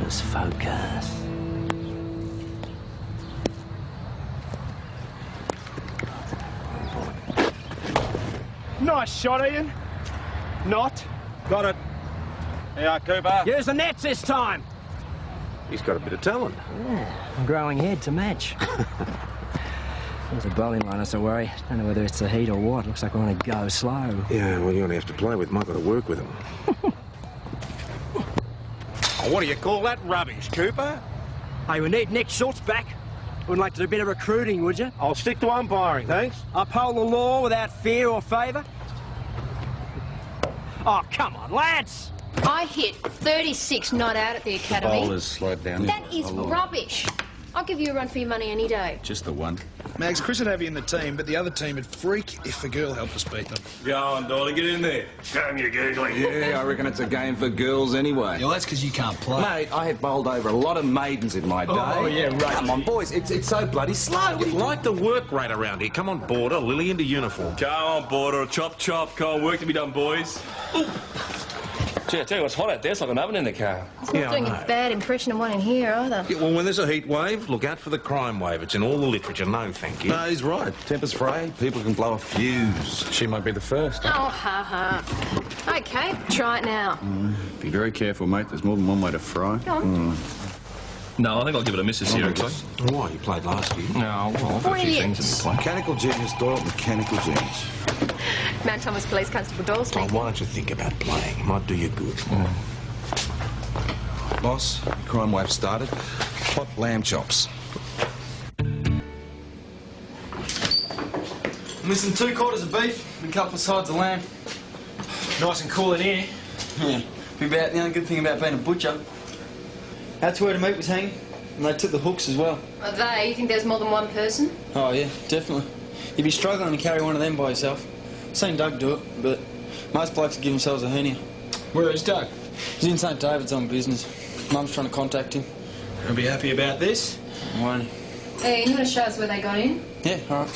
Focus, focus. Nice shot, Ian. Not. Got it. Yeah, Cooper. Use the nets this time. He's got a bit of talent. Yeah, growing head to match. There's a bowling line, that's a worry. Don't know whether it's the heat or what. Looks like we're going to go slow. Yeah, well, you only have to play with. Might got to work with him. Oh, what do you call that rubbish, Cooper? Hey, we need Nick Schultz back. Wouldn't like to do a bit of recruiting, would you? I'll stick to umpiring, thanks. Uphold the law without fear or favour. Oh, come on, lads! I hit 36 not out at the academy. Bowlers slowed down. That is rubbish. I'll give you a run for your money any day. Just the one. Mags, Chris would have you in the team, but the other team would freak if a girl helped us beat them. Go on, darling, get in there. Damn you, giggling. Yeah, I reckon it's a game for girls anyway. Yeah, well, that's because you can't play. Mate, I had bowled over a lot of maidens in my day. Oh, yeah, right. Come on, boys, it's so bloody slow. You'd like the work rate around here. Come on, Border, Lily into uniform. Go on, Border, chop, chop. Come on, work to be done, boys. Ooh. Gee, I tell you what's hot out there. It's like an oven in the car. It's not doing a bad impression of one in here, either. Yeah, well, when there's a heat wave, look out for the crime wave. It's in all the literature. No, thank you. No, he's right. Tempers fray, people can blow a fuse. She might be the first. Oh, ha, ha. OK, try it now. Be very careful, mate. There's more than one way to fry. Go on. No, I think I'll give it a miss this year, actually. Why? You played last year. No, well, I've got a few things in the play. Mechanical genius, Doyle, mechanical genius. Mount Thomas Police Constable Doyle Oh, speaking. why don't you think about playing? It might do you good. Boss, crime wave started. Hot lamb chops. Missing 2 quarters of beef and a couple of sides of lamb. Nice and cool in here. Yeah, be about the only good thing about being a butcher. That's where the meat was hanging, and they took the hooks as well. Are they? You think there's more than one person? Oh yeah, definitely. You'd be struggling to carry one of them by yourself. Seen Doug do it, but most blokes would give themselves a hernia. Where is Doug? He's in St David's on business. Mum's trying to contact him. He'll be happy about this. Won't he? Hey, you want to show us where they got in? Yeah, all right.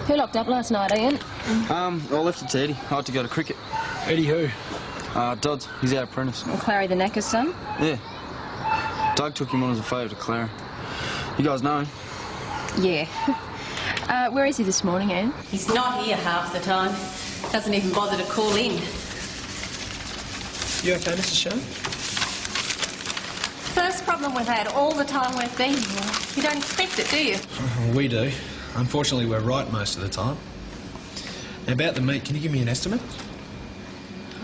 Who locked up last night, Ian? I left it to Eddie. I had to go to cricket. Eddie who? Dodds. He's our apprentice. And Clary the Knacker's son? Yeah. Doug took him on as a favour to Clara. You guys know him? Yeah. Where is he this morning, Ian? He's not here half the time. Doesn't even bother to call in. You OK, Mrs. Shane? First problem we've had all the time we've been here. You don't expect it, do you? We do. Unfortunately, we're right most of the time. Now, about the meat, can you give me an estimate?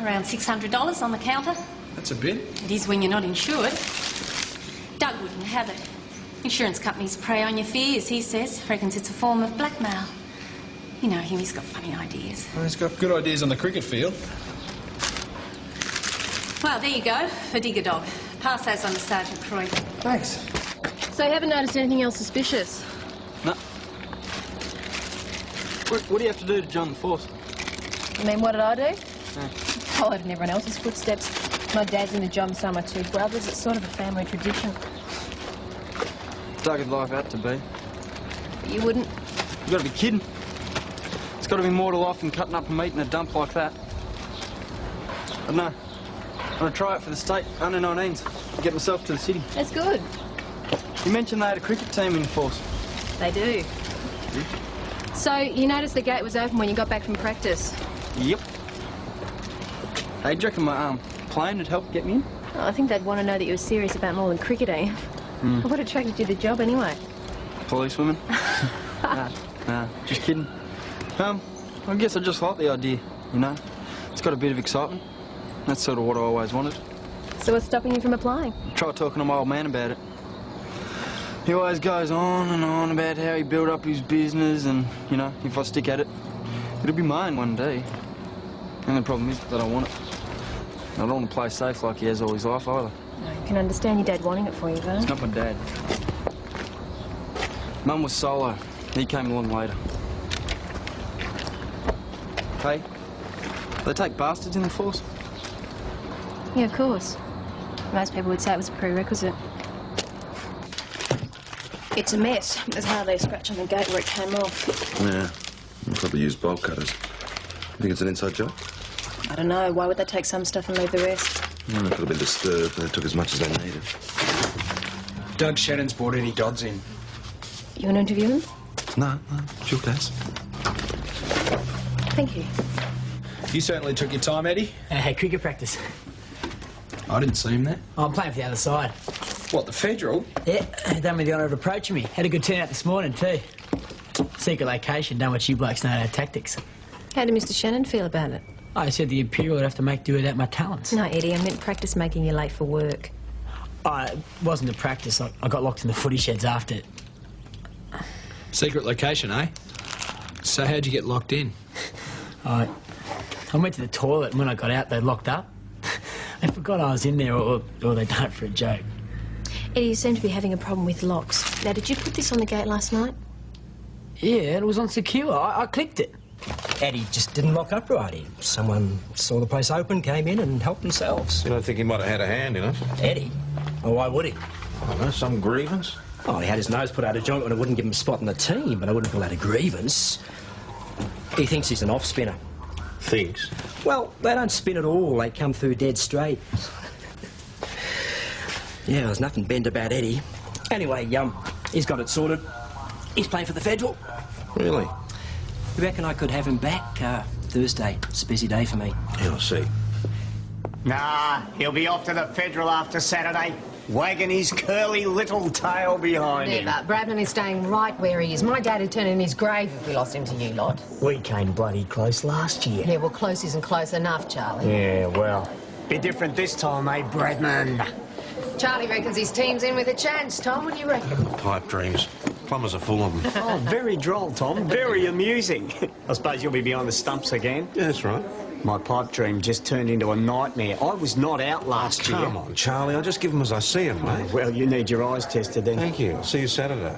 Around $600 on the counter. That's a bit. It is when you're not insured. Doug wouldn't have it. Insurance companies prey on your fears, he says. Reckons it's a form of blackmail. You know him, he's got funny ideas. Well, he's got good ideas on the cricket field. Well, there you go, for Digger Dog. Pass those on to Sergeant Croy. Thanks. So you haven't noticed anything else suspicious? No. What do you have to do to join the force? I mean, what did I do? Yeah. Followed in everyone else's footsteps. My dad's in the job, so are my 2 brothers. It's sort of a family tradition. Doug would life out to be. But you wouldn't? You've got to be kidding. It's got to be more to life than cutting up a meat in a dump like that. But no. I'm going to try it for the state under 19s. Get myself to the city. That's good. You mentioned they had a cricket team in force. They do. So you noticed the gate was open when you got back from practice? Yep. Hey, do you reckon my plane would help get me in? Oh, I think they'd want to know that you were serious about more than cricket, eh? What attracted you to the job anyway? Policewomen. Nah, just kidding. I guess I just like the idea, you know. It's got a bit of excitement. That's sort of what I always wanted. So what's stopping you from applying? Try talking to my old man about it. He always goes on and on about how he built up his business and, you know, if I stick at it, it'll be mine one day. And the problem is that I want it. I don't want to play safe like he has all his life either. I can understand your dad wanting it for you, though. It's not my dad. Mum was solo. He came along later. Hey, they take bastards in the force? Yeah, of course. Most people would say it was a prerequisite. It's a mess. There's hardly a scratch on the gate where it came off. Yeah, we'll probably use bolt cutters. You think it's an inside job? I don't know. Why would they take some stuff and leave the rest? Well, they could have been disturbed. They took as much as they needed. Doug Shannon's brought Eddie Dodds in. You want to interview him? No, sure does. Thank you. You certainly took your time, Eddie. Cricket practice. I didn't see him there. Oh, I'm playing for the other side. What, the Federal? Yeah, done me the honour of approaching me. Had a good turnout this morning, too. Secret location, done what you blokes know our tactics. How did Mr. Shannon feel about it? I said the Imperial would have to make do without my talents. No, Eddie, I meant practice making you late for work. It wasn't a practice. I got locked in the footy sheds after it. Secret location, eh? So how'd you get locked in? I went to the toilet, and when I got out, they locked up. They forgot I was in there, or they done it for a joke. Eddie, you seem to be having a problem with locks. Now, did you put this on the gate last night? Yeah, it was on secure. I clicked it. Eddie just didn't lock up right. Someone saw the place open, came in and helped themselves. You don't think he might have had a hand in it? Eddie? Well, why would he? I don't know, some grievance? Oh, he had his nose put out of joint when it wouldn't give him a spot in the team, but I wouldn't call that a grievance. He thinks he's an off-spinner. Thinks? Well, they don't spin at all. They come through dead straight. Yeah, there's nothing bent about Eddie. Anyway, he's got it sorted. He's playing for the Federal. Really? You reckon I could have him back Thursday? It's a busy day for me. Yeah, I'll see. Nah, he'll be off to the Federal after Saturday, wagging his curly little tail behind him. Never. Bradman is staying right where he is. My dad would turn in his grave if we lost him to you lot. We came bloody close last year. Yeah, well, close isn't close enough, Charlie. Yeah, well. Be different this time, eh, Bradman? Charlie reckons his team's in with a chance. Tom, what do you reckon? Pipe dreams. Plumbers are full of them. Oh, very droll, Tom. Very amusing. I suppose you'll be behind the stumps again. Yeah, that's right. My pipe dream just turned into a nightmare. I was not out last year. Come on, Charlie. I'll just give them as I see them, mate. Well, you need your eyes tested then. Thank you. I'll see you Saturday.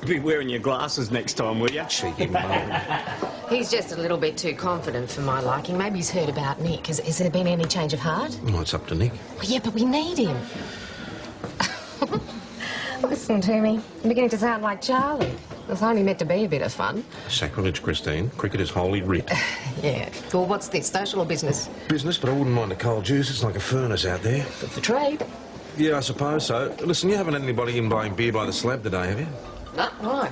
Be wearing your glasses next time, will you? Cheeky mate. He's just a little bit too confident for my liking. Maybe he's heard about Nick. Has there been any change of heart? Well, it's up to Nick. Well, yeah, but we need him. Listen to me. I'm beginning to sound like Charlie. It was only meant to be a bit of fun. Sacrilege, Christine. Cricket is holy writ. Yeah. Well, what's this, social or business? Business, but I wouldn't mind a cold juice. It's like a furnace out there. Good for trade. Yeah, I suppose so. Listen, you haven't had anybody in buying beer by the slab today, have you? No, why?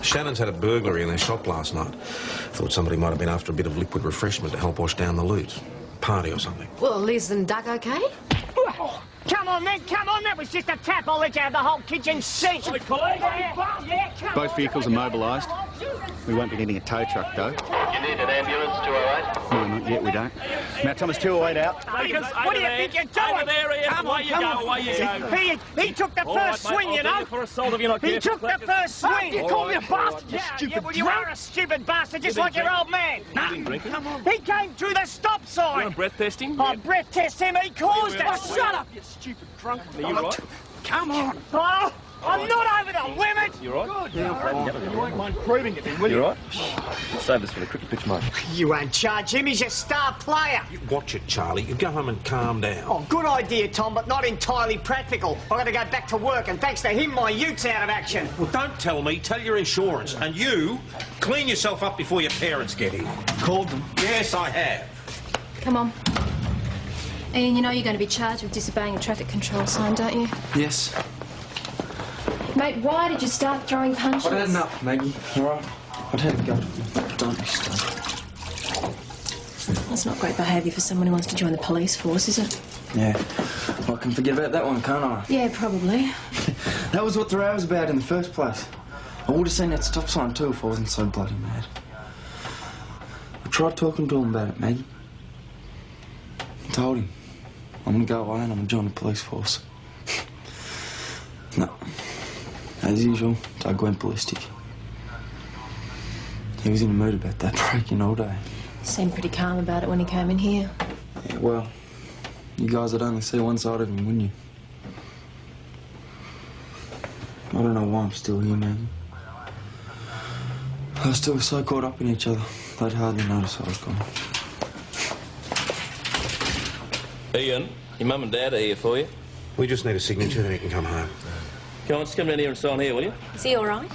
Shannon's had a burglary in their shop last night. Thought somebody might have been after a bit of liquid refreshment to help wash down the loot. Party or something. Well, Liz and Doug okay? Come on, then, come on. That was just a tap. I'll let you have the whole kitchen sink. Both vehicles are mobilised. We won't be needing a tow truck, though. You need an ambulance, 208? No, not yet, we don't. Mount Thomas 208 out. What do you think you're doing? Over there, Ian. Away you go, away you go. He took the first swing, you know. For assault if you're not He careful. took the first swing. You call me a bastard, you stupid well, you are a stupid bastard, just like your old man. Come on. He came through the stop sign. You want breath testing? Oh, breath test him. He caused it. Oh, shut up, you stupid drunk. Are you right? Come on. Oh, I'm not over the limit. You right? You won't mind proving it then, will you? You right? Save this for the cricket pitch, mate. You won't charge him. He's your star player. You watch it, Charlie. You go home and calm down. Oh, good idea, Tom, but not entirely practical. I've got to go back to work, and thanks to him, my ute's out of action. Well, don't tell me. Tell your insurance. And you, clean yourself up before your parents get here. Called them? Yes, I have. Come on. Ian, you know you're going to be charged with disobeying a traffic control sign, don't you? Yes. Mate, why did you start throwing punches? I'd had enough, Maggie. All right? I'd had to go. Don't be stupid. That's not great behaviour for someone who wants to join the police force, is it? Yeah. Well, I can forget about that one, can't I? Yeah, probably. That was what the row was about in the first place. I would have seen that stop sign too if I wasn't so bloody mad. I tried talking to him about it, Maggie. I told him I'm going to go away and I'm going to join the police force. No. As usual, Doug went ballistic. He was in a mood about that break-in all day. Seemed pretty calm about it when he came in here. Yeah, well, you guys would only see one side of him, wouldn't you? I don't know why I'm still here, Maggie. I still was so caught up in each other, they'd hardly notice I was gone. Ian, your mum and dad are here for you. We just need a signature, then you can come home. Come on, just come down here and sign here, will you? Is he all right?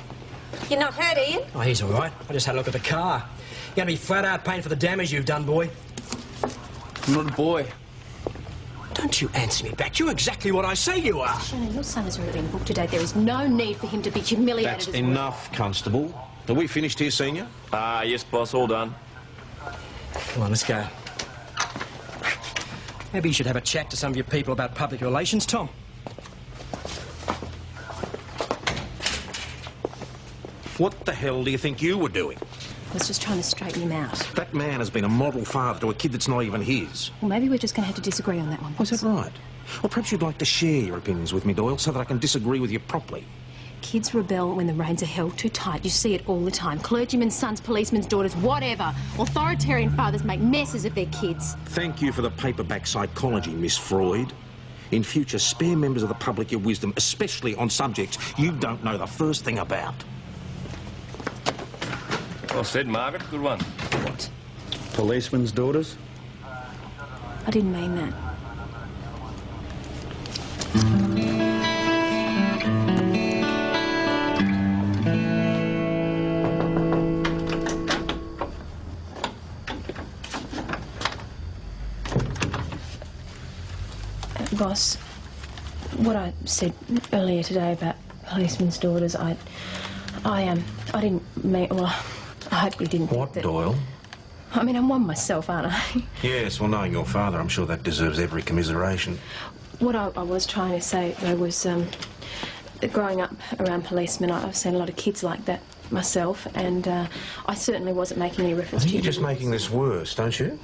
You're not hurt, Ian? Oh, he's all right. I just had a look at the car. You're going to be flat out paying for the damage you've done, boy. I'm not a boy. Don't you answer me back. You're exactly what I say you are. Shannon, your son has already been booked today. There is no need for him to be humiliated. That's as enough, Constable. Are we finished here, Senior? Ah, yes, boss, all done. Come on, let's go. Maybe you should have a chat to some of your people about public relations, Tom. What the hell do you think you were doing? I was just trying to straighten him out. That man has been a model father to a kid that's not even his. Well, maybe we're just going to have to disagree on that one. Was that right? Well, perhaps you'd like to share your opinions with me, Doyle, so that I can disagree with you properly. Kids rebel when the reins are held too tight. You see it all the time. Clergymen's sons, policemen's daughters, whatever. Authoritarian fathers make messes of their kids. Thank you for the paperback psychology, Miss Freud. In future, spare members of the public your wisdom, especially on subjects you don't know the first thing about. Well said, Margaret. Good one. What? Policemen's daughters? I didn't mean that. Boss, what I said earlier today about policemen's daughters, I didn't mean. Well, I hope you didn't. What, Doyle? I mean, I'm one myself, aren't I? Yes, well, knowing your father, I'm sure that deserves every commiseration. What I was trying to say, though, was that growing up around policemen, I've seen a lot of kids like that myself, and I certainly wasn't making any reference to you. You're just making this worse, don't you?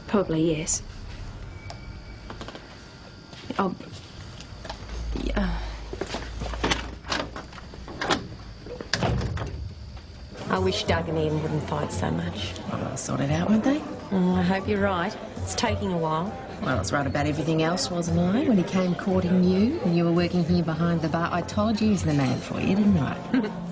Probably, yes. Oh, yeah. I wish Doug and Ian wouldn't fight so much. Well, they'll sort it out, won't they? Oh, I hope you're right. It's taking a while. Well, I was right about everything else, wasn't I? When he came courting you and you were working here behind the bar, I told you he's the man for you, didn't I?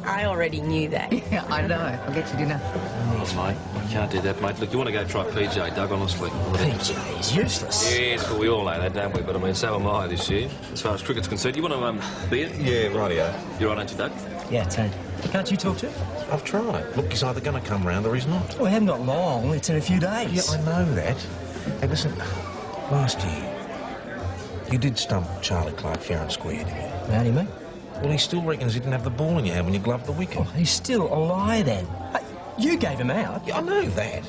I already knew that. Yeah, I know. I'll get you dinner. Oh, mate, I can't do that, mate. Look, you want to go try PJ, Doug, honestly. PJ is useless. Yes, but we all know that, don't we? But, I mean, so am I this year, as far as cricket's concerned. You want to, be it? Yeah, rightio. You're right, aren't you, Doug? Yeah, Ted. Can't you talk to him? I've tried. Look, he's either going to come round or he's not. Well, we haven't got long. It's in a few days. Yeah, I know that. Hey, listen, last year, you did stump Charlie Clark fair and square, didn't you? How do you mean? Well, he still reckons he didn't have the ball in your hand when you gloved the wicket. Oh, he's still a liar, then. Hey, you gave him out. Yeah, I know that.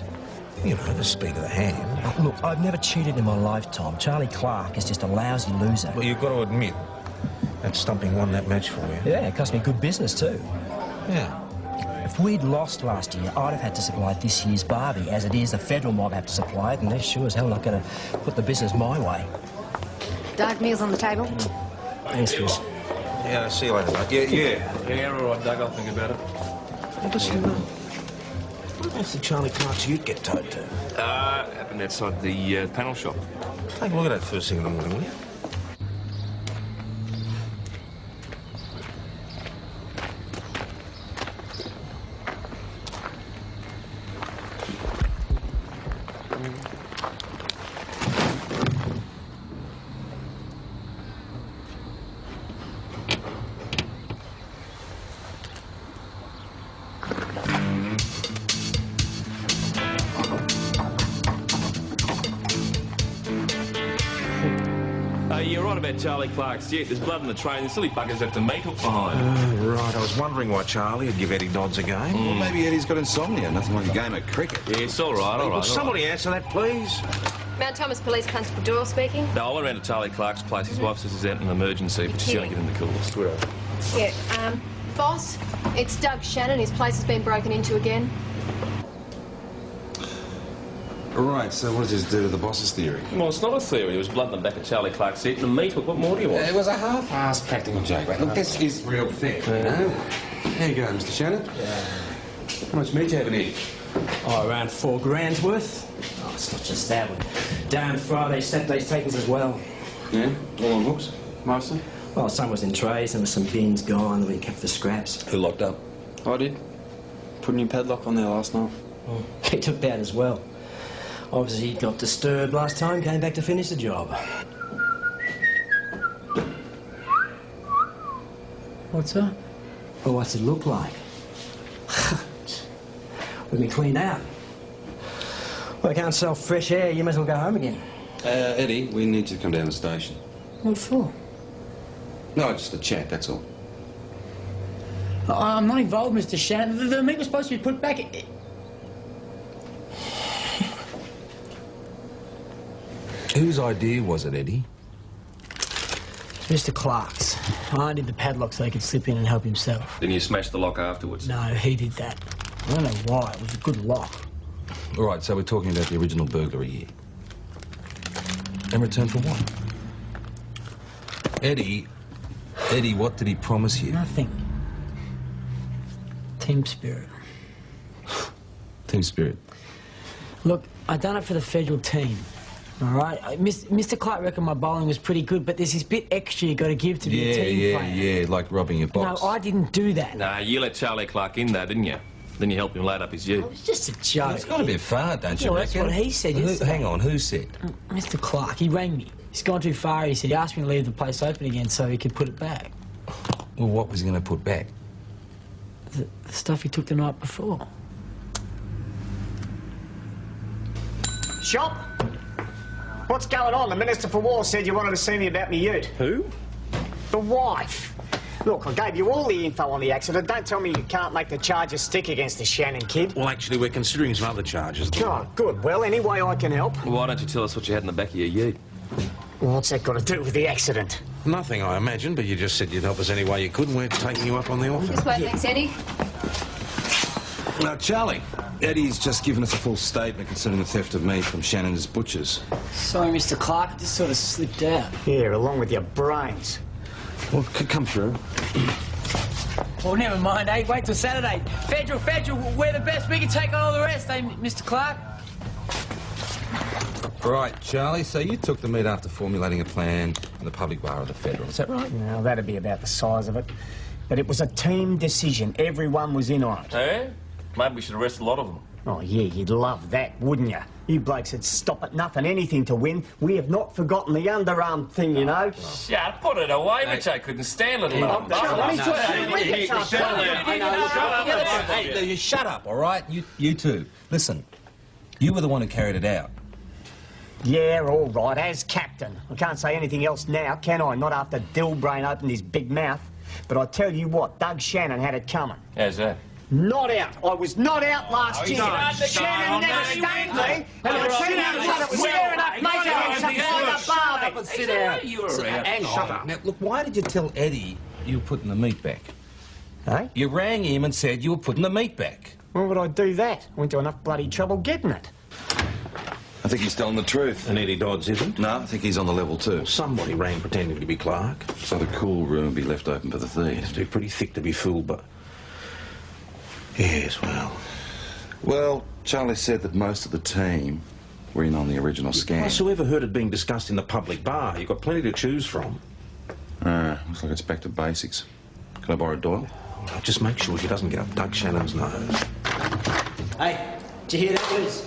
You know, the speed of the hand. Oh, look, I've never cheated in my life, Tom. Charlie Clark is just a lousy loser. Well, you've got to admit, that stumping won that match for you. Yeah, it cost me good business, too. Yeah. If we'd lost last year, I'd have had to supply this year's Barbie. As it is, the federal mob have to supply it, and they're sure as hell not going to put the business my way. Doug, meals on the table. Thanks, Chris. Yeah, see you later, mate. Yeah. Yeah, all right, Doug, I'll think about it. Hey, listen, what else did Charlie Clark's ute get towed to? Happened outside the panel shop. Take a look at that first thing in the morning, will you? You're right about Charlie Clark's ute. There's blood in the train. The silly buggers left a meat hook behind. Oh, right. I was wondering why Charlie would give Eddie Dodds a game. Well, maybe Eddie's got insomnia. Nothing like a game of cricket. Yeah, it's all right, all right. Will somebody answer that, please? Mount Thomas Police Constable Doyle speaking. No, I went around to Charlie Clark's place. His wife says he's out in an emergency, but she's going to get in the coolest. Yeah, boss, it's Doug Shannon. His place has been broken into again. Right, so what does this do to the boss's theory? Well, it's not a theory. There was blood in the back of Charlie Clark's ute and a meat hook. What more do you want? It was a half-assed practical joke, mate. Look, this is real theft, you know? There you go, Mr. Shannon. Yeah. How much meat do you have in here? Oh, around $4 worth. Oh, it's not just that one. Down Fridays, Saturdays takings as well. Yeah? All on hooks, mostly? Well, some was in trays, and there was some bins gone that we kept for scraps. Who locked up? I did. Put a new padlock on there last night. Oh, he took that as well. Obviously, he got disturbed last time, came back to finish the job. What's that? Well, what's it look like? We've been cleaned out. Well, I can't sell fresh air, you might as well go home again. Eddie, we need you to come down to the station. What for? No, just a chat, that's all. I'm not involved, Mr. Shannon. The meat was supposed to be put back. Whose idea was it, Eddie? Mr. Clark's. I undid the padlock so he could slip in and help himself. Then you smashed the lock afterwards? No, he did that. I don't know why. It was a good lock. All right, so we're talking about the original burglary here. In return for what? Eddie, what did he promise you? Nothing. Team spirit. Team spirit. Look, I done it for the federal team. All right? Mr. Clark reckoned my bowling was pretty good, but there's this bit extra you got to give to be a team player. Yeah, like robbing your box. No, I didn't do that. Nah, you let Charlie Clark in, though, didn't you? Then you helped him load up his ute. It was just a joke. It's got a bit far, don't you Well, that's reckon? what he said. Hang on, who said? Mr. Clark, he rang me. He's gone too far, he said. He asked me to leave the place open again so he could put it back. Well, what was he going to put back? The stuff he took the night before. Shop? What's going on? The Minister for War said you wanted to see me about me ute. Who? The wife. Look, I gave you all the info on the accident. Don't tell me you can't make the charges stick against the Shannon kid. Well, actually, we're considering some other charges. Oh, good. Well, any way I can help. Well, why don't you tell us what you had in the back of your ute? Well, what's that got to do with the accident? Nothing, I imagine, but you just said you'd help us any way you could, and we're taking you up on the offer. This way, thanks, Eddie. Now, Charlie, Eddie's just given us a full statement concerning the theft of meat from Shannon's butchers. Sorry, Mr. Clark, it just sort of slipped out. Yeah, along with your brains. Well, come through. Well, never mind, eh? Wait till Saturday. Federal, we're the best. We can take on all the rest, eh, Mr. Clark? Right, Charlie, so you took the meat after formulating a plan in the public bar of the Federal, is that right? Now, that'd be about the size of it. But it was a team decision. Everyone was in on it. Eh? Maybe we should arrest a lot of them. Oh, yeah, you'd love that, wouldn't you? You blokes would stop at nothing, anything to win. We have not forgotten the underarm thing, you know. Shut, put it away, which I couldn't stand little You shut up, all right? You two. Listen, you were the one who carried it out. Yeah, all right, as captain. I can't say anything else now, can I? Not after Dillbrain opened his big mouth. But I tell you what, Doug Shannon had it coming. How's that? Not out. I was not out last year. Shannon never stunned me. And I tell you what, it was fair enough, mate. I was Sit down. And shut up. Now, look, why did you tell Eddie you were putting the meat back? Hey? You rang him and said you were putting the meat back. Why would I do that? I went to enough bloody trouble getting it. I think he's telling the truth. And Eddie Dodds isn't? No, I think he's on the level too. Somebody rang pretending to be Clark. So the cool room will be left open for the thieves. They're pretty thick to be fooled, but... Yes, well... Well, Charlie said that most of the team were in on the original scam. Plus, whoever heard it being discussed in the public bar? You've got plenty to choose from. Looks like it's back to basics. Can I borrow Doyle? Well, just make sure she doesn't get up Doug Shannon's nose. Hey, did you hear that, Liz?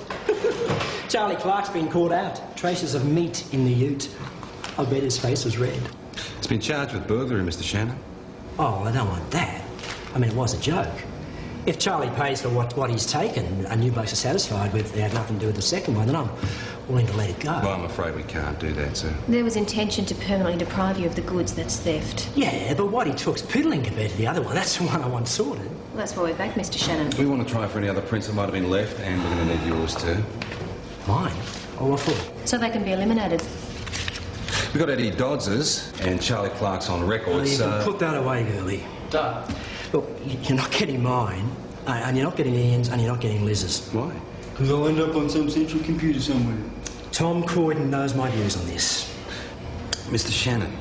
Charlie Clark's been caught out. Traces of meat in the ute. I bet his face was red. It's been charged with burglary, Mr. Shannon. Oh, I don't want that. I mean, it was a joke. If Charlie pays for what he's taken and you blokes are satisfied with it had nothing to do with the second one, then I'm willing to let it go. Well, I'm afraid we can't do that, sir. There was intention to permanently deprive you of the goods. That's theft. Yeah, but what he took's piddling compared to the other one. That's the one I want sorted. Well, that's why we're back, Mr. Shannon. We want to try for any other prints that might have been left, and we're going to need yours too. Mine? Oh, what for? So they can be eliminated. We've got Eddie Dodds's, and Charlie Clark's on record, Well, you so... can put that away, girlie. Duh. Look, you're not getting mine, and you're not getting Ian's, and you're not getting Liz's. Why? Because I'll end up on some central computer somewhere. Tom Croydon knows my views on this. Mr. Shannon,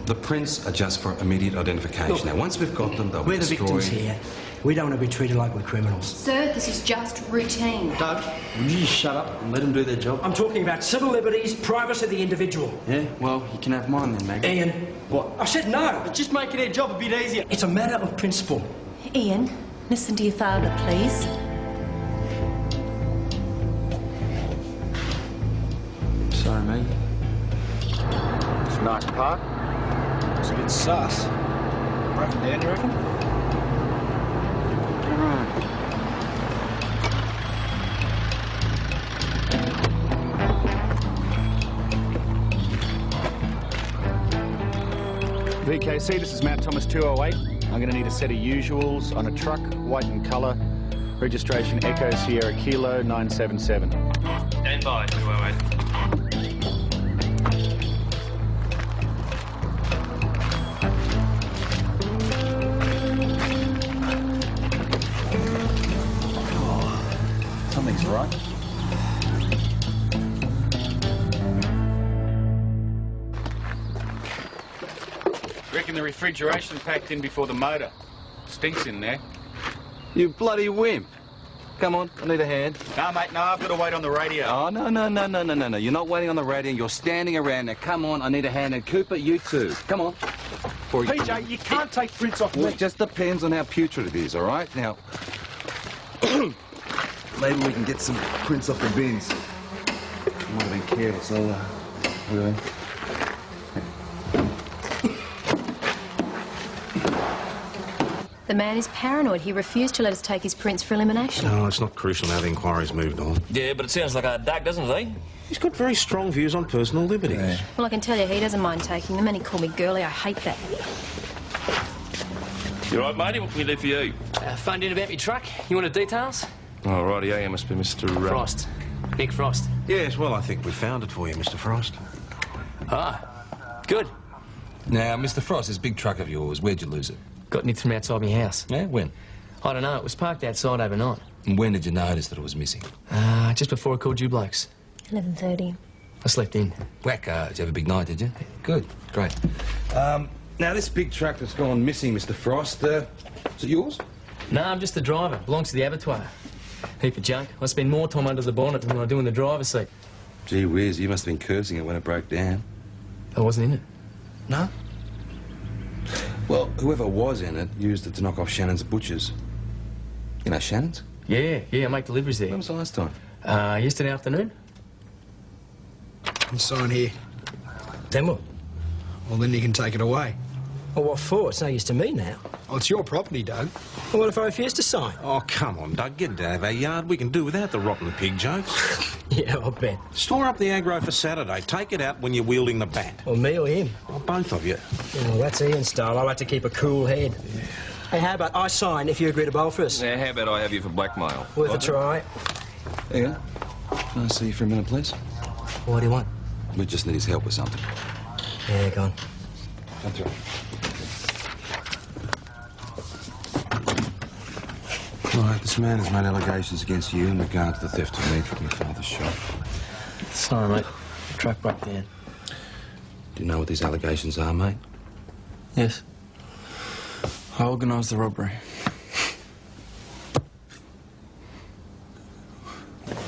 the prints are just for immediate identification. Look, now, once we've got them, they'll be we're the destroyed. victims here. We don't want to be treated like we're criminals. Sir, this is just routine. Doug, will you just shut up and let them do their job? I'm talking about civil liberties, privacy of the individual. Yeah, well, you can have mine then, maybe. Ian. What? I said no. It's just making their job a bit easier. It's a matter of principle. Ian, listen to your father, please. Sorry, mate. It's a nice park. It's a bit sus. Broken down, you reckon? VKC, this is Mount Thomas 208. I'm going to need a set of usuals on a truck, white in colour. Registration Echo Sierra Kilo 977. Stand by, 208. Something's right. Reckon the refrigeration packed in before the motor. Stinks in there. You bloody wimp. Come on, I need a hand. No, mate, no, I've got to wait on the radio. Oh, no. You're not waiting on the radio, you're standing around there. Come on, I need a hand. And Cooper, you too. Come on. PJ, you can't take prints off Well, me. it just depends on how putrid it is, all right? Now, maybe we can get some prints off the bins. I might have been careless, really. The man is paranoid. He refused to let us take his prints for elimination. No, it's not crucial now the inquiry's moved on. Yeah, but it sounds like a duck, doesn't it, eh? He's got very strong views on personal liberties. Yeah. Well, I can tell you he doesn't mind taking them, and he called me girly. I hate that. You all right, matey? What can we do for you? Phoned in about me truck. You want the details? Oh, righty, yeah, must be Mr. Frost. Nick Frost. Yes, well, I think we found it for you, Mr. Frost. Ah, good. Now, Mr. Frost, this big truck of yours, where'd you lose it? Got nicked from outside my house. Yeah, when? I don't know. It was parked outside overnight. And when did you notice that it was missing? Just before I called you blokes. 11:30. I slept in. Wacko, did you have a big night, did you? Good, great. Now, this big truck that's gone missing, Mr. Frost, is it yours? No, I'm just the driver. Belongs to the abattoir. Heap of junk. I spend more time under the bonnet than I do in the driver's seat. Gee whiz, you must have been cursing it when it broke down. I wasn't in it. No? Well, whoever was in it used it to knock off Shannon's butchers. You know Shannon's? Yeah, I make deliveries there. When was the last time? Yesterday afternoon. And sign here. Then what? Well, then you can take it away. Well, what for? It's no use to me now. Oh, it's your property, Doug. Well, what if I refuse to sign? Oh, come on, Doug, get it out of our yard. We can do without the rotten pig jokes. Yeah, I'll bet. Store up the aggro for Saturday. Take it out when you're wielding the bat. Well, me or him? Oh, both of you. Well, that's Ian's style. I like to keep a cool head. Yeah. Hey, how about I sign if you agree to bowl for us? Yeah, how about I have you for blackmail? Worth a try. Yeah. Can I see you for a minute, please? What do you want? We just need his help with something. Yeah, go on. Come through. All right, this man has made allegations against you in regard to the theft of meat from your father's shop. Sorry, mate. The truck broke down. Do you know what these allegations are, mate? Yes. I organised the robbery.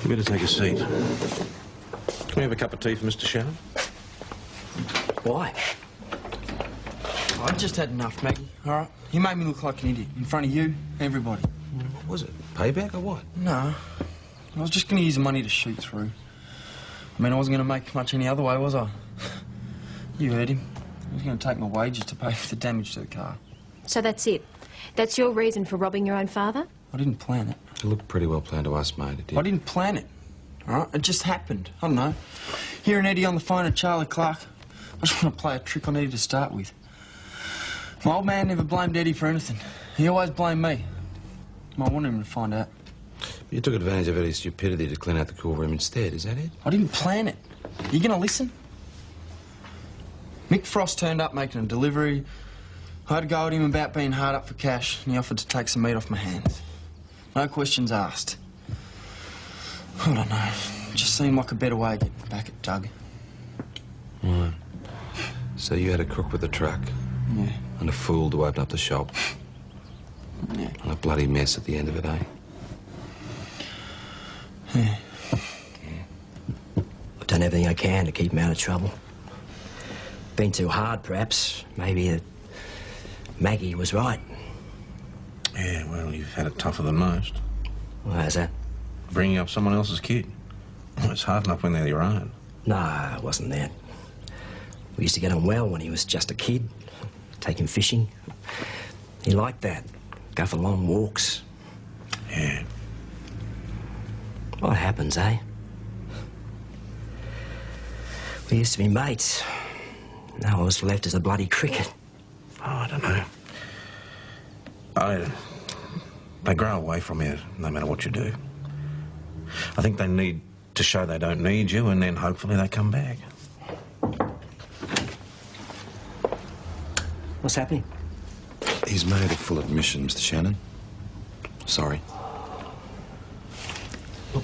You better take a seat. Can we have a cup of tea for Mr. Shannon? Why? I just had enough, Maggie, all right? He made me look like an idiot in front of you, everybody. What was it? Payback or what? No. I was just going to use the money to shoot through. I mean, I wasn't going to make much any other way, was I? You heard him. I was going to take my wages to pay for the damage to the car. So that's it? That's your reason for robbing your own father? I didn't plan it. It looked pretty well planned to us, mate. It did. I didn't plan it, all right? It just happened. I don't know. Hearing Eddie on the phone at Charlie Clark, I just want to play a trick on Eddie to start with. My old man never blamed Eddie for anything. He always blamed me. I wanted him to find out. You took advantage of Eddie's stupidity to clean out the cool room instead, is that it? I didn't plan it. You gonna listen? Mick Frost turned up making a delivery. I had to go at him about being hard up for cash, and he offered to take some meat off my hands. No questions asked. I don't know. It just seemed like a better way of getting back at Doug. Right. So you had a crook with the truck. Yeah. And a fool to open up the shop. Yeah. And a bloody mess at the end of it, eh? Yeah. I've done everything I can to keep him out of trouble. Been too hard, perhaps. Maybe Maggie was right. Yeah, well, you've had it tougher than most. Well, how's that? Bringing up someone else's kid. Well, it's hard enough when they're your own. No, it wasn't that. We used to get on well when he was just a kid. Take him fishing. He liked that. Go for long walks. Yeah. What happens, eh? We used to be mates. Now all that's left is a bloody cricket. I don't know. They grow away from you no matter what you do. I think they need to show they don't need you, and then hopefully they come back. What's happening? He's made a full admission, Mr. Shannon. Sorry. Look,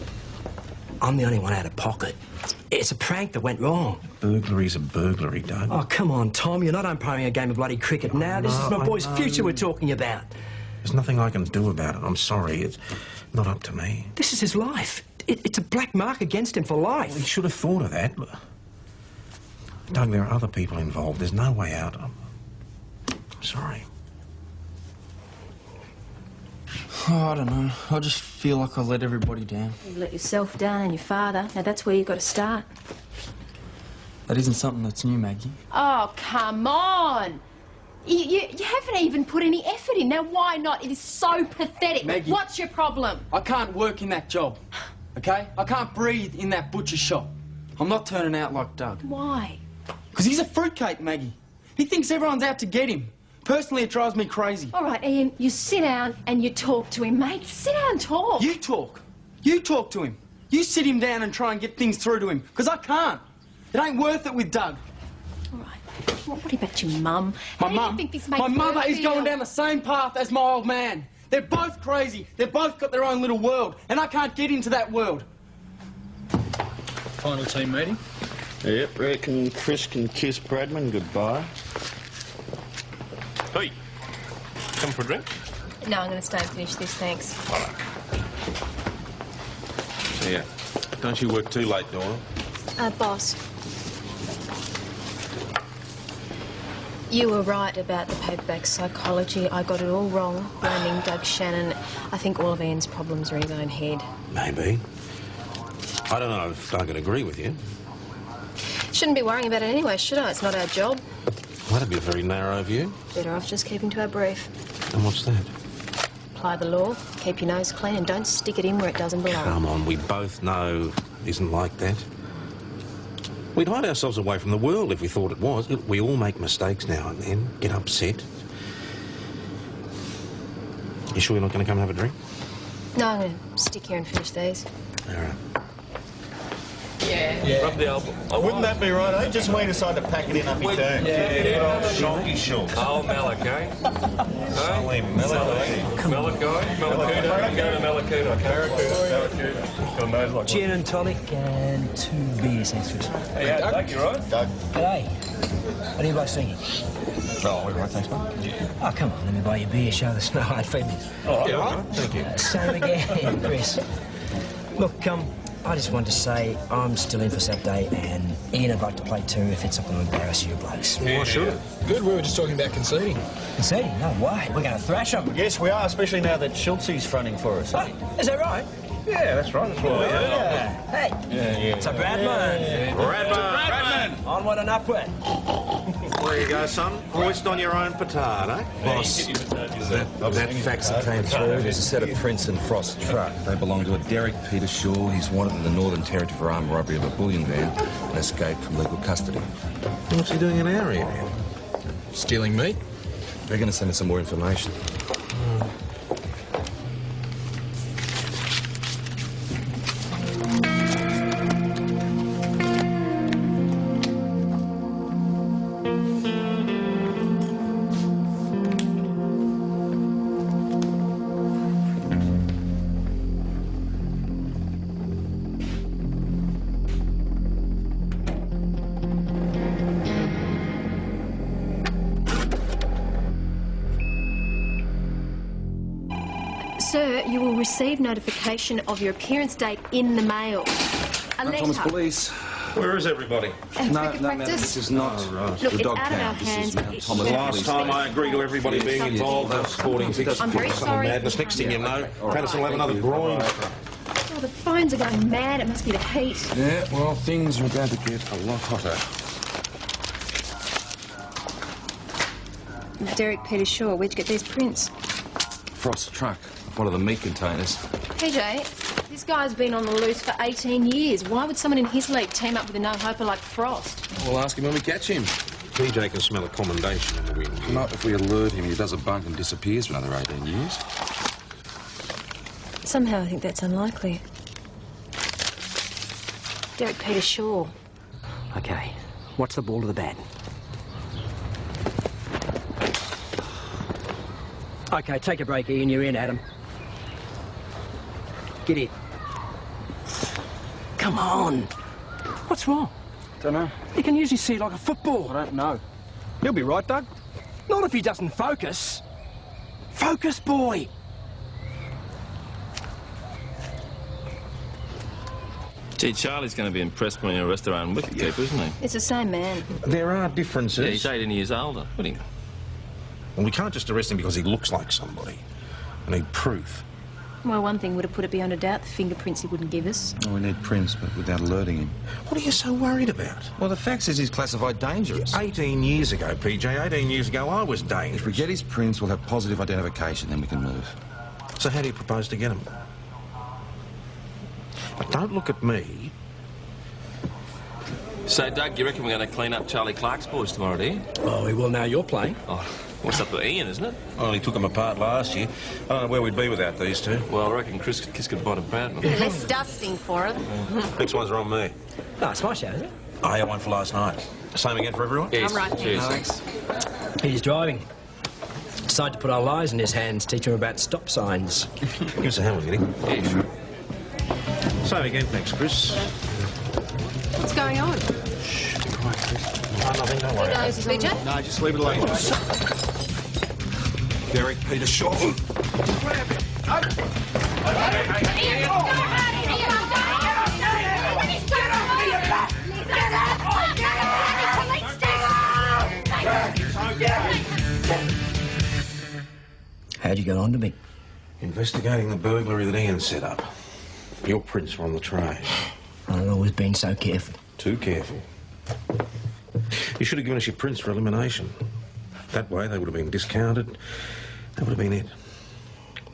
I'm the only one out of pocket. It's a prank that went wrong. Burglary's a burglary, Doug. Oh, come on, Tom. You're not umpiring a game of bloody cricket now. This is my boy's future we're talking about. There's nothing I can do about it. I'm sorry. It's not up to me. This is his life. It's a black mark against him for life. Well, he should have thought of that. Doug, there are other people involved. There's no way out. I'm sorry. Oh, I don't know. I just feel like I let everybody down. You let yourself down and your father. Now, that's where you've got to start. That isn't something that's new, Maggie. Oh, come on. You haven't even put any effort in. Now, why not? It is so pathetic. Maggie. What's your problem? I can't work in that job, okay? I can't breathe in that butcher shop. I'm not turning out like Doug. Why? Because he's a fruitcake, Maggie. He thinks everyone's out to get him. Personally, it drives me crazy. All right, Ian, you sit down and you talk to him, mate. Sit down and talk. You talk. You talk to him. You sit him down and try and get things through to him. Because I can't. It ain't worth it with Doug. All right. What about your mum? My How do you mum? think this makes My mother her is feel? going down the same path as my old man. They're both crazy. They've both got their own little world. And I can't get into that world. Final team meeting? Yep, reckon Chris can kiss Bradman goodbye. Hey, come for a drink? No, I'm going to stay and finish this, thanks. So, yeah. Don't you work too late, Dora? Boss. You were right about the paperback psychology. I got it all wrong, blaming Doug Shannon. I think all of Ian's problems are in his own head. Maybe. I don't know if Doug would agree with you. Shouldn't be worrying about it anyway, should I? It's not our job. Well, that'd be a very narrow view. Better off just keeping to our brief. And what's that? Apply the law, keep your nose clean, and don't stick it in where it doesn't belong. Come on, we both know it isn't like that. We'd hide ourselves away from the world if we thought it was. We all make mistakes now and then, get upset. You sure you're not going to come and have a drink? No, I'm going to stick here and finish these. All right. Yeah. Rub the elbow. Wouldn't that be right, eh? Just when we decide to pack it in up your turn. Yeah. Shonky shorts. Oh, Malak, eh? Sully Malachi. Malachi? Malacuda? Go to Malacuda. Barracuda. Got a nose like Gin and tonic and 2 beers, thanks, Chris. Hey, Doug, you right? Doug. G'day. What are you both thinking? Oh, we're right, thanks, mate. Oh, come on, let me buy you a beer, show the snow hard feelings. Oh, yeah, right. Thank you. Same again, Chris. Look, I just wanted to say I'm still in for Saturday, and Ian would like to play too if it's not going to embarrass you blokes. Why should it? Good, we were just talking about conceding. Conceding? No way. We're going to thrash them. Yes, we are, especially now that Schultze's fronting for us. Oh, is that right? Yeah, that's right. That's right. Hey. Yeah. So Bradman. Bradman! Onward and upward. There you go, son. Hoist on your own petard, eh? Boss, that fax that came through, there's a set of prints in Frost's truck. They belong to a Derek Peter Shaw. He's wanted in the Northern Territory for armed robbery of a bullion van and escaped from legal custody. What's he doing in our area? Stealing meat? They're going to send us some more information. Sir, you will receive notification of your appearance date in the mail. A letter. Thomas Police. Where is everybody? Cricket madam, practice? this is not Look, the it's dog out of our pound. This is hands. Mount It Thomas should- Last time I agreed to everybody being involved in sporting fixtures. I'm very sorry. Madness. Next thing you know, Patterson will have another groin. Oh, the phones are going mad. It must be the heat. Yeah, well, things are about to get a lot hotter. Derek Peter Shaw, where'd you get these prints? Frost's truck, one of the meat containers. PJ, this guy's been on the loose for 18 years. Why would someone in his league team up with a no-hoper like Frost? We'll ask him when we catch him. PJ can smell a commendation in the wind. Not if we alert him. He does a bunk and disappears for another 18 years. Somehow I think that's unlikely. Derek Peter Shaw. OK, what's the ball to the bat? OK, take a break, Ian. You're in, Adam. Get in. Come on. What's wrong? Don't know. You can usually see it like a football. I don't know. He'll be right, Doug. Not if he doesn't focus. Focus, boy. Gee, Charlie's going to be impressed when he arrests our own wicketkeeper, isn't he? It's the same man. There are differences. Yeah, he's 18 years older. What do you... And we can't just arrest him because he looks like somebody. We need proof. Well, one thing would have put it beyond a doubt, the fingerprints he wouldn't give us. Oh, we need prints, but without alerting him. What are you so worried about? Well, the fact is he's classified dangerous. 18 years ago, PJ. 18 years ago, I was dangerous. If we get his prints, we'll have positive identification, then we can move. So how do you propose to get him? But don't look at me. So, Doug, you reckon we're going to clean up Charlie Clark's boys tomorrow, do you? Oh, we will now you're playing. Oh, what's up with Ian, isn't it? Well, he took them apart last year. I don't know where we'd be without these two. Well, I reckon Chris could bite a bad one. Less dusting for it. Next ones are on me. No, it's my show, isn't it? I had one for last night. Same again for everyone? Yes. I'm right. Cheers. Thanks. He's driving. Decided to put our lives in his hands, teach him about stop signs. Give us a hand with it. Yeah, sure. Same again, thanks, Chris. What's going on? Shh, be quiet, Chris. No, nothing, don't worry. No, BJ? No, just leave it alone. Derek Peter Shaw. How'd you get on to me? Investigating the burglary that Ian set up. Your prints were on the tray. I've always been so careful. Too careful. You should have given us your prints for elimination. That way they would have been discounted. That would have been it.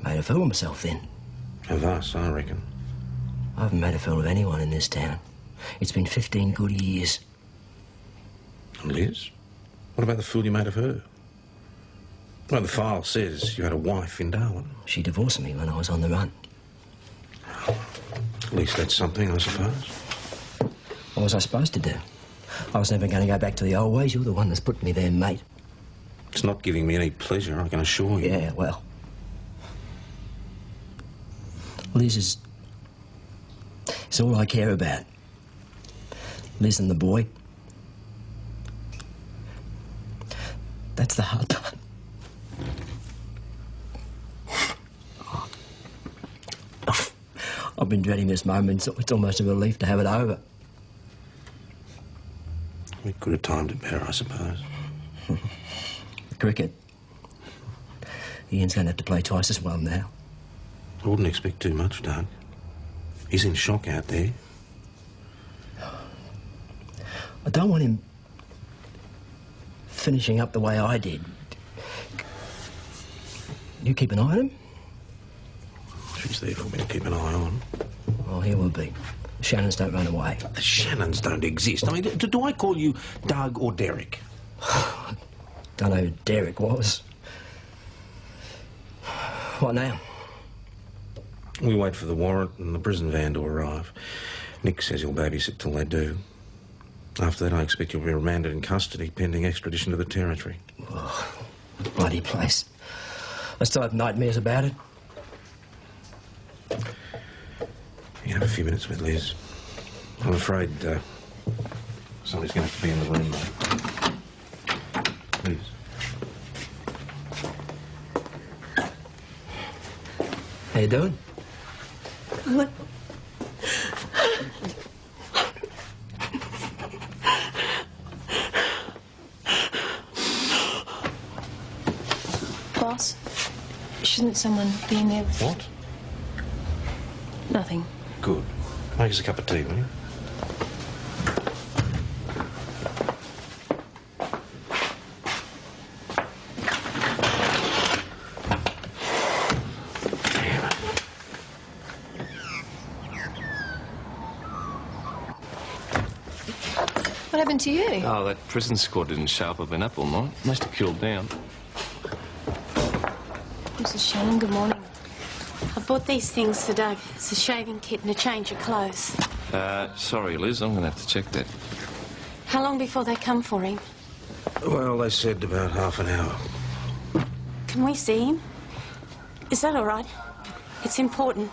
Made a fool of myself then. Of us, I reckon. I haven't made a fool of anyone in this town. It's been 15 good years. And Liz? What about the fool you made of her? Well, the file says you had a wife in Darwin. She divorced me when I was on the run. At least that's something, I suppose. What was I supposed to do? I was never going to go back to the old ways. You're the one that's put me there, mate. It's not giving me any pleasure, I can assure you. Yeah, well. Liz is all I care about. Liz and the boy. That's the hard part. I've been dreading this moment, so it's almost a relief to have it over. We could have timed it better, I suppose. Cricket. Ian's going to have to play twice as well now. I wouldn't expect too much, Doug. He's in shock out there. I don't want him finishing up the way I did. You keep an eye on him? She's there for me to keep an eye on. Oh, he will be. Shannons don't run away. The Shannons don't exist. I mean, do I call you Doug or Derek? Don't know who Derek was. What now? We wait for the warrant and the prison van to arrive. Nick says he'll babysit till they do. After that, I expect you'll be remanded in custody pending extradition to the Territory. Oh, bloody place. I still have nightmares about it. You have a few minutes with Liz. I'm afraid somebody's going to have to be in the room, though. Liz. How you doing? What? Boss, shouldn't someone be in there with... What? Nothing. Good. Make us a cup of tea, will you? I What happened to you? Oh, that prison squad didn't show up. I've been up all night. Must have cooled down. Mrs. Shannon, good morning. I bought these things for Doug. It's a shaving kit and a change of clothes. Sorry, Liz, I'm going to have to check that. How long before they come for him? Well, they said about half an hour. Can we see him? Is that all right? It's important.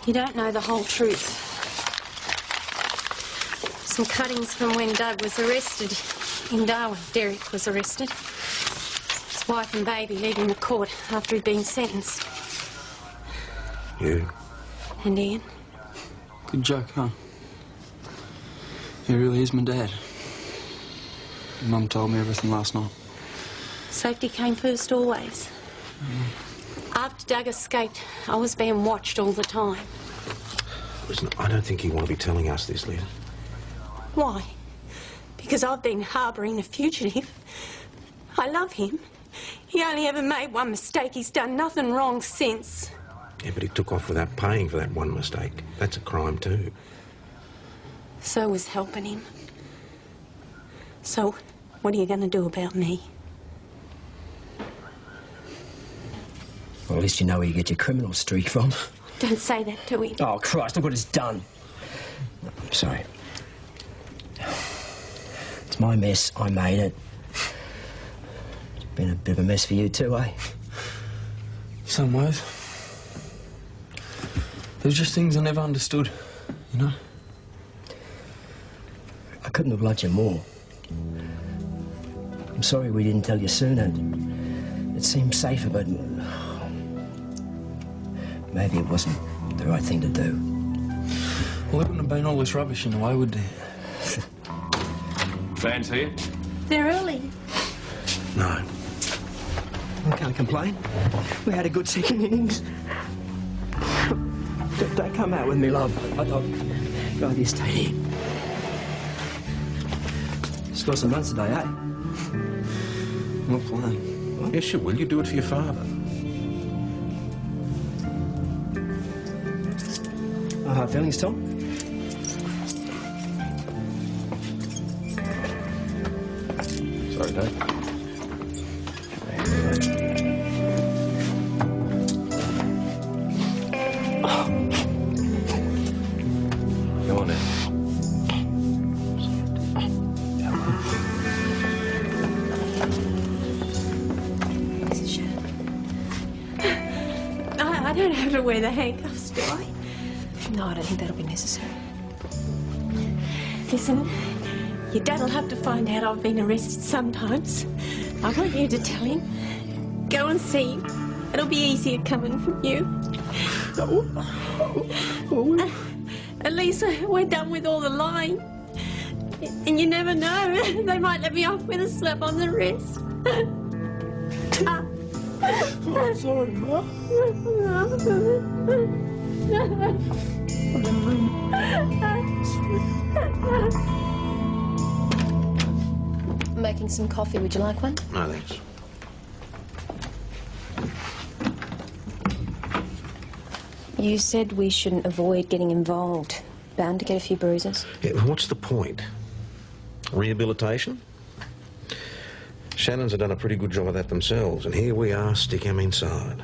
You don't know the whole truth. Some cuttings from when Doug was arrested in Darwin. Derek was arrested. His wife and baby leaving the court after he'd been sentenced. You? And Ian? Good joke, huh? He really is my dad. Mum told me everything last night. Safety came first always. After Doug escaped, I was being watched all the time. Listen, I don't think you want to be telling us this, Liz. Why? Because I've been harbouring a fugitive. I love him. He only ever made one mistake. He's done nothing wrong since. Yeah, but he took off without paying for that one mistake. That's a crime too. So was helping him. So, what are you going to do about me? Well, at least you know where you get your criminal streak from. Don't say that to him. Oh, Christ, look what it's done. I'm sorry. It's my mess. I made it. It's been a bit of a mess for you too, eh? Some ways. There's just things I never understood, you know? I couldn't have loved you more. I'm sorry we didn't tell you sooner. It seemed safer, but maybe it wasn't the right thing to do. Well, there wouldn't have been all this rubbish in the way, would there? Fans here? They're early. No. I can't complain. We had a good second innings. Don't come out with me, love. I'll rather you stay here. Score some runs today, eh? Not playing. What? Yes, you will. You do it for your father. Hard feelings, Tom? Sorry, Dave. Go on now. Mrs. Shannon. I don't have to wear the handcuffs, do I? No, I don't think that'll be necessary. Listen, your dad'll have to find out I've been arrested sometimes. I want you to tell him. Go and see him. It'll be easier coming from you. At least we're done with all the lying. And you never know. They might let me off with a slap on the wrist. I'm sorry, Ma. Making some coffee. Would you like one? No, thanks. You said we shouldn't avoid getting involved. Bound to get a few bruises. Yeah, what's the point? Rehabilitation? Shannons have done a pretty good job of that themselves, and here we are, stick them inside.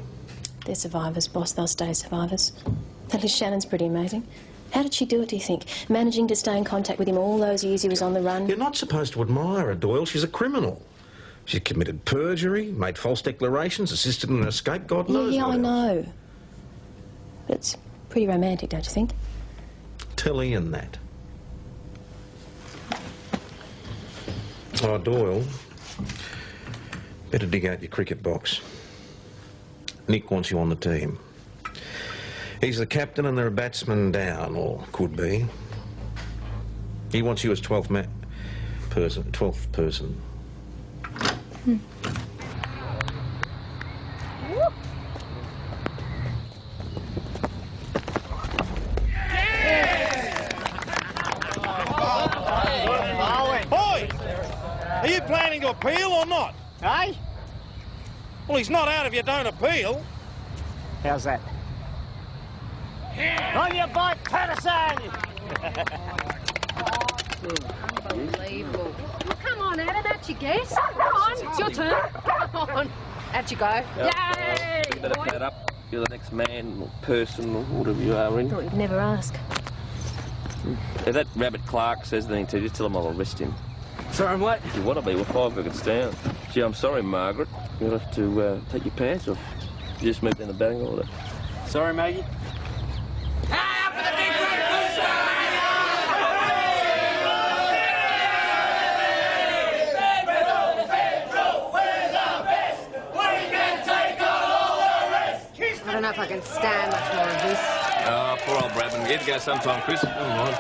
They're survivors, boss. They'll stay survivors. At least Shannon's pretty amazing. How did she do it, do you think? Managing to stay in contact with him all those years he was on the run? You're not supposed to admire her, Doyle. She's a criminal. She committed perjury, made false declarations, assisted in an escape, God knows Yeah, what I else. know. But it's pretty romantic, don't you think? Tell Ian that. Oh, Doyle, better dig out your cricket box. Nick wants you on the team. He's the captain and there are batsmen down, or could be. He wants you as 12th person. Boys, are you planning to appeal or not? Eh? Well, he's not out if you don't appeal. How's that? On your bike, Patterson! Unbelievable. Well, come on, Adam, out you guess. Come on, it's your turn. Come on. Out you go. Yay! You better pad up. You're the next man or person or whatever you are in. Thought you'd never ask. If that Rabbit Clark says anything to you, just tell him I'll arrest him. Sorry, mate. You want to be, we're 5 wickets down. Gee, I'm sorry, Margaret. You'll have to take your pants off. You just moved in the batting order. Sorry, Maggie. I don't know if I can stand much more of this. Oh, poor old Brabham. He'd go sometime, Chris. Never mind.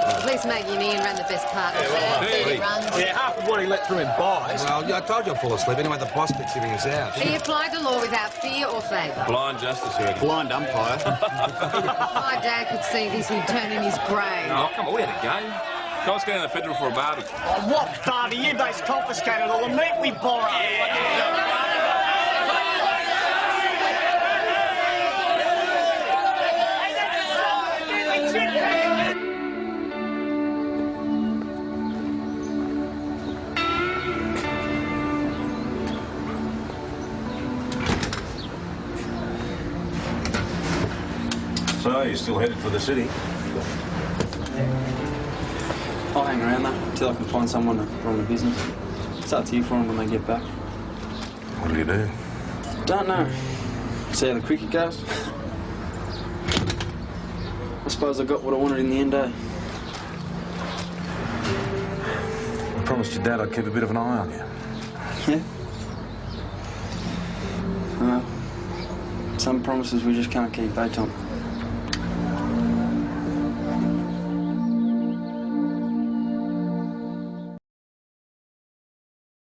At least Maggie and Ian ran the best part of the 30 runs. Yeah, half of what he let through in buys. Well, yeah, I told you I'd fall asleep. Anyway, the boss keeps giving us out. He applied the law without fear or favour. Blind justice, really. Blind umpire. If my dad could see this, he'd turn in his grave. Oh, come on, we had a game. Guys going to the Federal for a barbie. Oh, what barbie? You both confiscated all the meat we borrowed. So, you're still headed for the city? I'll hang around, though, until I can find someone to run the business. It's up to you for them when they get back. What'll you do? Don't know. See how the cricket goes. I suppose I got what I wanted in the end, eh? I promised your dad I'd keep a bit of an eye on you. Yeah. Some promises we just can't keep, eh, Tom?